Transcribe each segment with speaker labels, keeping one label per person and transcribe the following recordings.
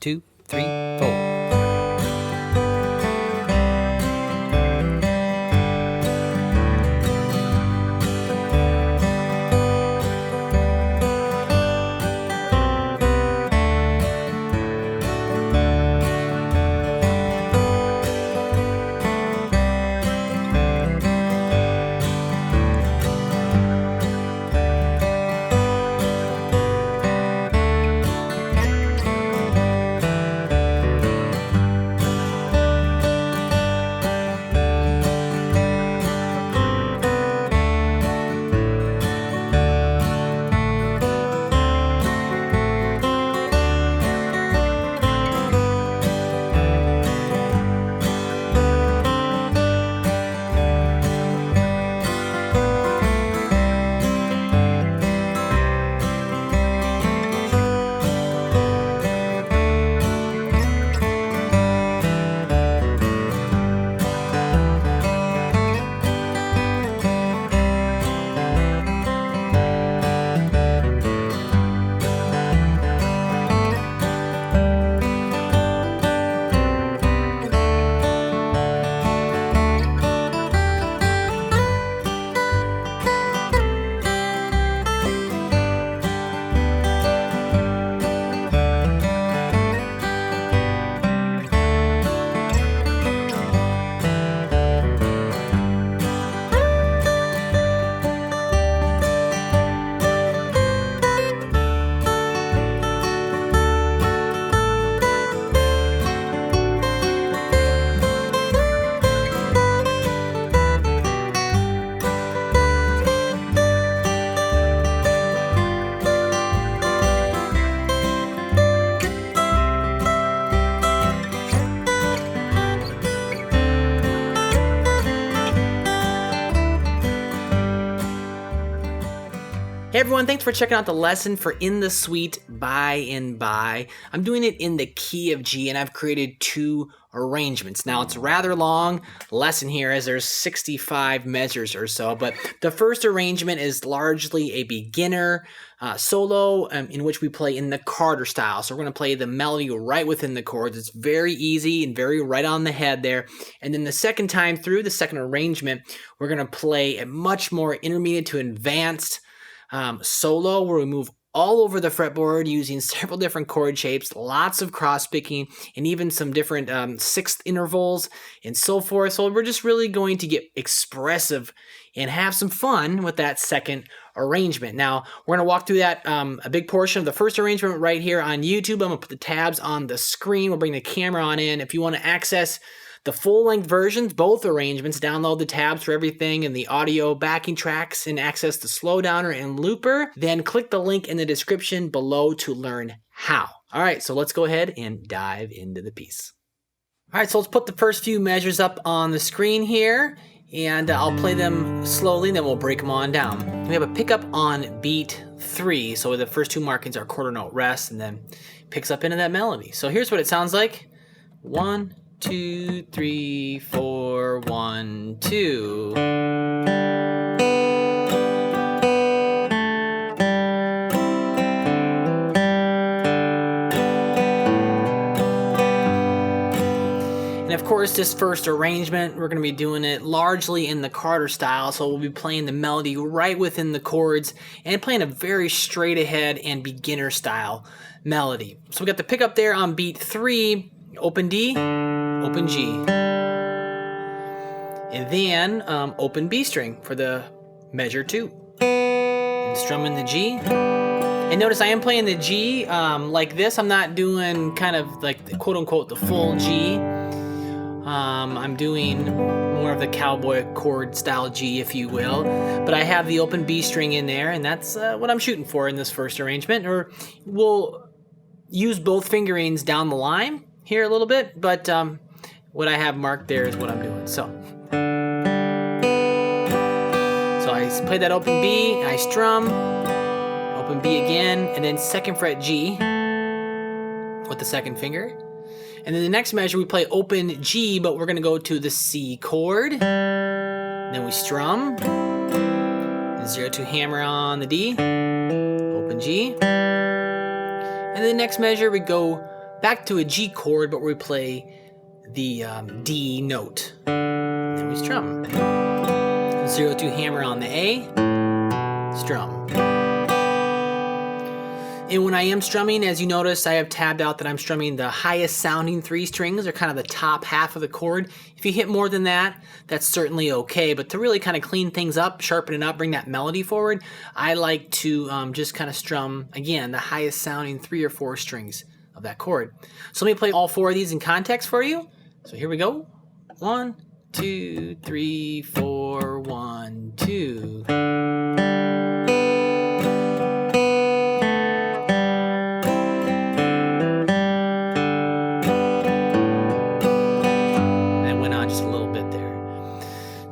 Speaker 1: 2, 3, 4. Hey everyone, thanks for checking out the lesson for In the Suite by and by. I'm doing it in the key of G, and I've created 2 arrangements. Now, it's a rather long lesson here as there's 65 measures or so, but the first arrangement is largely a beginner solo in which we play in the Carter style. So we're going to play the melody right within the chords. It's very easy and very right on the head there. And then the second time through, the second arrangement, we're going to play a much more intermediate to advanced solo where we move all over the fretboard using several different chord shapes, lots of cross picking, and even some different sixth intervals and so forth. So we're just really going to get expressive and have some fun with that second arrangement. Now, we're going to walk through that a big portion of the first arrangement right here on YouTube. I'm going to put the tabs on the screen. We'll bring the camera on in. If you want to access the full-length versions, both arrangements, download the tabs for everything and the audio backing tracks and access the slowdowner and looper, then click the link in the description below to learn how. All right, so let's go ahead and dive into the piece. All right, so let's put the first few measures up on the screen here, and I'll play them slowly, and then we'll break them on down. We have a pickup on beat 3, so the first 2 markings are quarter note rest, and then picks up into that melody. So here's what it sounds like. 1, 2, 3, 4, 1, 2. And of course, this first arrangement, we're going to be doing it largely in the Carter style, so we'll be playing the melody right within the chords and playing a very straight ahead and beginner style melody. So we got the pickup there on beat 3, open D, open G, and then open B string for the measure 2, and strumming the G. And notice I am playing the G like this. I'm not doing kind of like the quote unquote the full G. I'm doing more of the cowboy chord style G, if you will, but I have the open B string in there, and that's what I'm shooting for in this first arrangement. Or we'll use both fingerings down the line here a little bit, but what I have marked there is what I'm doing. So I play that open B, I strum, open B again, and then 2nd fret G with the 2nd finger. And then the next measure we play open G, but we're going to go to the C chord. Then we strum, 0-2 hammer on the D, open G. And then the next measure we go back to a G chord, but we play the D note. Then we strum. 0-2 hammer on the A, strum. And when I am strumming, as you notice, I have tabbed out that I'm strumming the highest sounding 3 strings, or kind of the top half of the chord. If you hit more than that, that's certainly okay, but to really kind of clean things up, sharpen it up, bring that melody forward, I like to just kind of strum, again, the highest sounding 3 or 4 strings of that chord. So let me play all 4 of these in context for you. So here we go. 1, 2, 3, 4, 1, 2.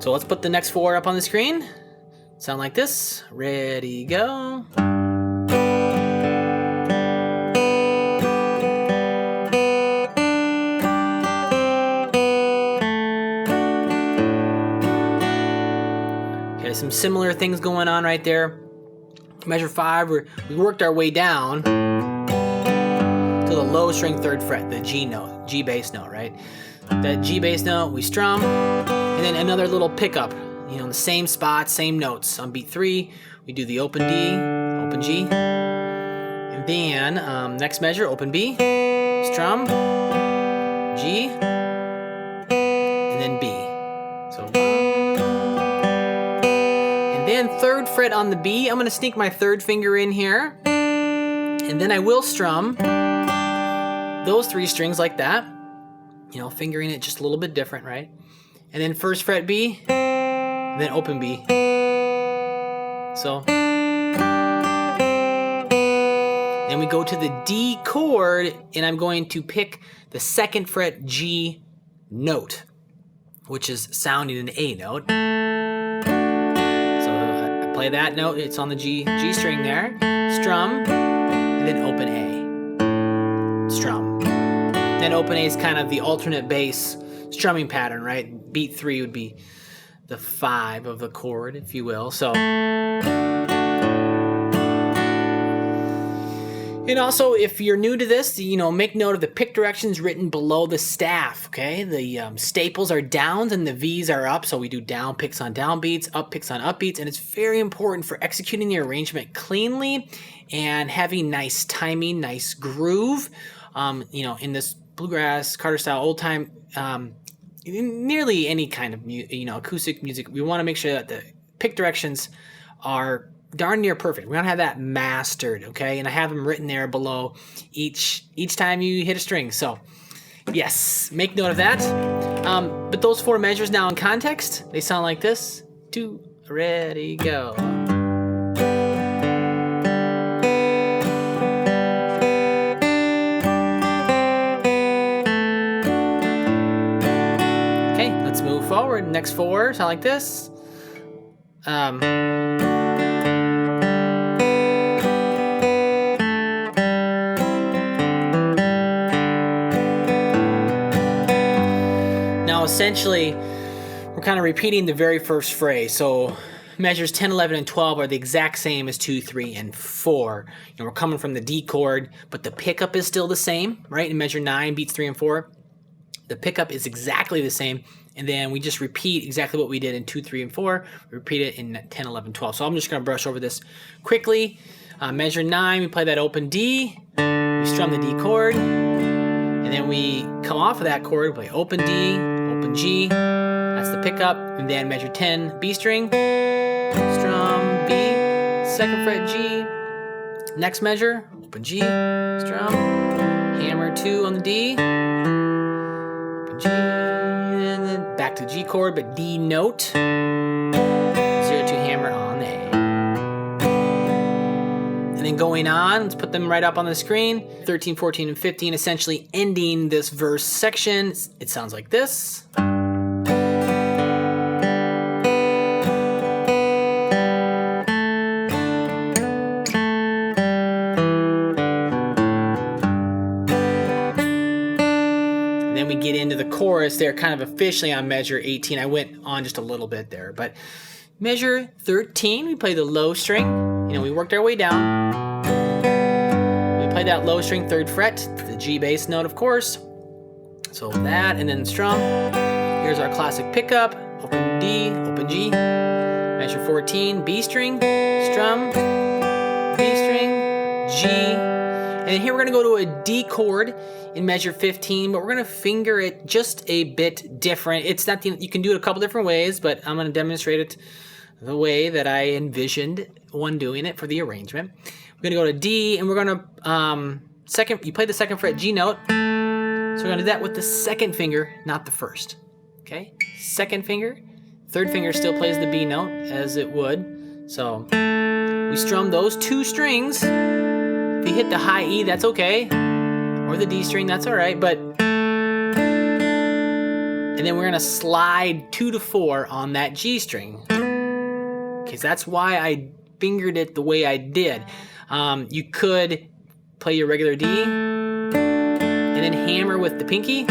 Speaker 1: So let's put the next 4 up on the screen. Sound like this. Ready, go. Okay, some similar things going on right there. Measure 5, we worked our way down to the low string 3rd fret, the G note, G bass note, right? That G bass note, we strum, and then another little pickup, you know, in the same spot, same notes. On beat 3, we do the open D, open G, and then next measure, open B, strum, G, and then B. So, and then 3rd fret on the B, I'm going to sneak my 3rd finger in here, and then I will strum those 3 strings like that. You know, fingering it just a little bit different, right? And then 1st fret B, and then open B. So, then we go to the D chord, and I'm going to pick the 2nd fret G note, which is sounding an A note. So I play that note, it's on the G string there, strum, and then open A, strum. Then open A is kind of the alternate bass strumming pattern, right? Beat 3 would be the 5 of the chord, if you will. So, and also, if you're new to this, you know, make note of the pick directions written below the staff, okay? The staples are downs and the V's are up, so we do down picks on down beats, up picks on up beats, and it's very important for executing the arrangement cleanly and having nice timing, nice groove. You know, in this bluegrass, Carter style, old time, nearly any kind of acoustic music, we want to make sure that the pick directions are darn near perfect. We want to have that mastered, okay? And I have them written there below each time you hit a string. So, yes, make note of that. But those 4 measures now in context, they sound like this. 2, ready, go. Move forward. Next 4 sound like this. Now essentially we're kind of repeating the very first phrase. So measures 10, 11, and 12 are the exact same as 2, 3, and 4. You know, we're coming from the D chord, but the pickup is still the same, right? In measure 9, beats 3 and 4, the pickup is exactly the same. And then we just repeat exactly what we did in 2, 3, and 4. We repeat it in 10, 11, 12. So I'm just going to brush over this quickly. Measure 9, we play that open D. We strum the D chord. And then we come off of that chord, we play open D, open G. That's the pickup. And then measure 10, B string. Strum B, 2nd fret G. Next measure, open G, strum. Hammer 2 on the D. Open G. And then back to G chord, but D note. 0-2 hammer on the A. And then going on, let's put them right up on the screen. 13, 14, and 15, essentially ending this verse section. It sounds like this. Get into the chorus there, kind of officially on measure 18. I went on just a little bit there, but measure 13, we play the low string. You know, we worked our way down. We play that low string 3rd fret, the G bass note, of course. So that, and then strum. Here's our classic pickup, open D, open G, measure 14, B string, strum, B string, G, and then here we're gonna go to a D chord in measure 15, but we're gonna finger it just a bit different. It's not you can do it a couple different ways, but I'm gonna demonstrate it the way that I envisioned one doing it for the arrangement. We're gonna go to D, and we're gonna you play the 2nd fret G note. So we're gonna do that with the 2nd finger, not the 1st. Okay, 2nd finger, 3rd finger still plays the B note as it would. So we strum those 2 strings. If you hit the high E, that's okay, or the D string, that's all right. But and then we're gonna slide 2 to 4 on that G string. Okay, so that's why I fingered it the way I did. You could play your regular D and then hammer with the pinky,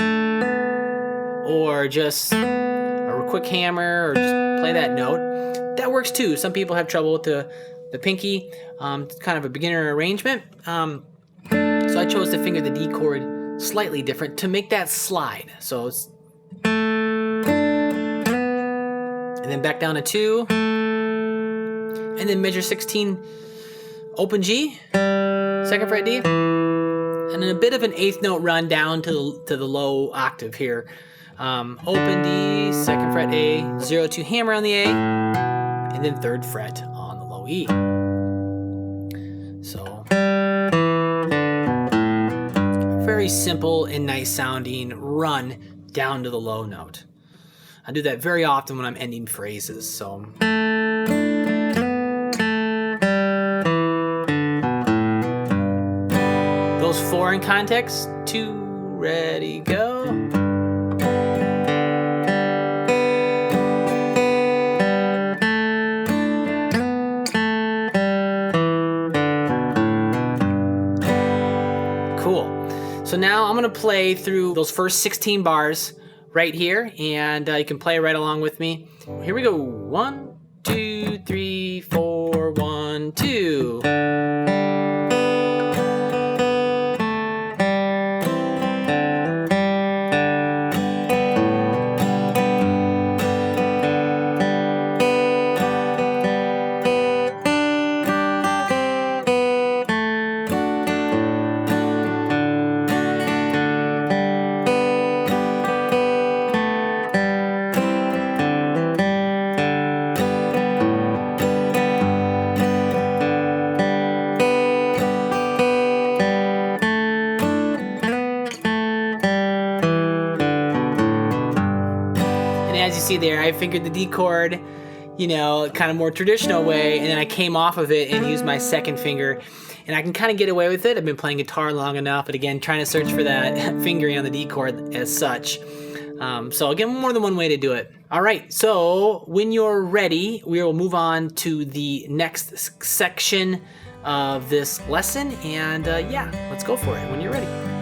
Speaker 1: or just a quick hammer, or just play that note. That works too. Some people have trouble with the pinky. It's kind of a beginner arrangement. So I chose to finger the D chord slightly different to make that slide. So it's, and then back down to 2, and then measure 16, open G, 2nd fret D, and then a bit of an 8th note run down to the low octave here. Open D, 2nd fret A, 0 2 hammer on the A, and then 3rd fret on the low E. So very simple and nice sounding run down to the low note. I do that very often when I'm ending phrases. So those 4 in context, 2, ready, go. Cool. So now I'm gonna play through those first 16 bars right here, and you can play right along with me. Here we go. 1, 2, 3, 4, 1, 2. As you see there, I fingered the D chord, you know, kind of more traditional way, and then I came off of it and used my 2nd finger, and I can kind of get away with it. I've been playing guitar long enough, but again, trying to search for that fingering on the D chord as such. So again, more than one way to do it. All right, so when you're ready, we will move on to the next section of this lesson, and yeah, let's go for it when you're ready.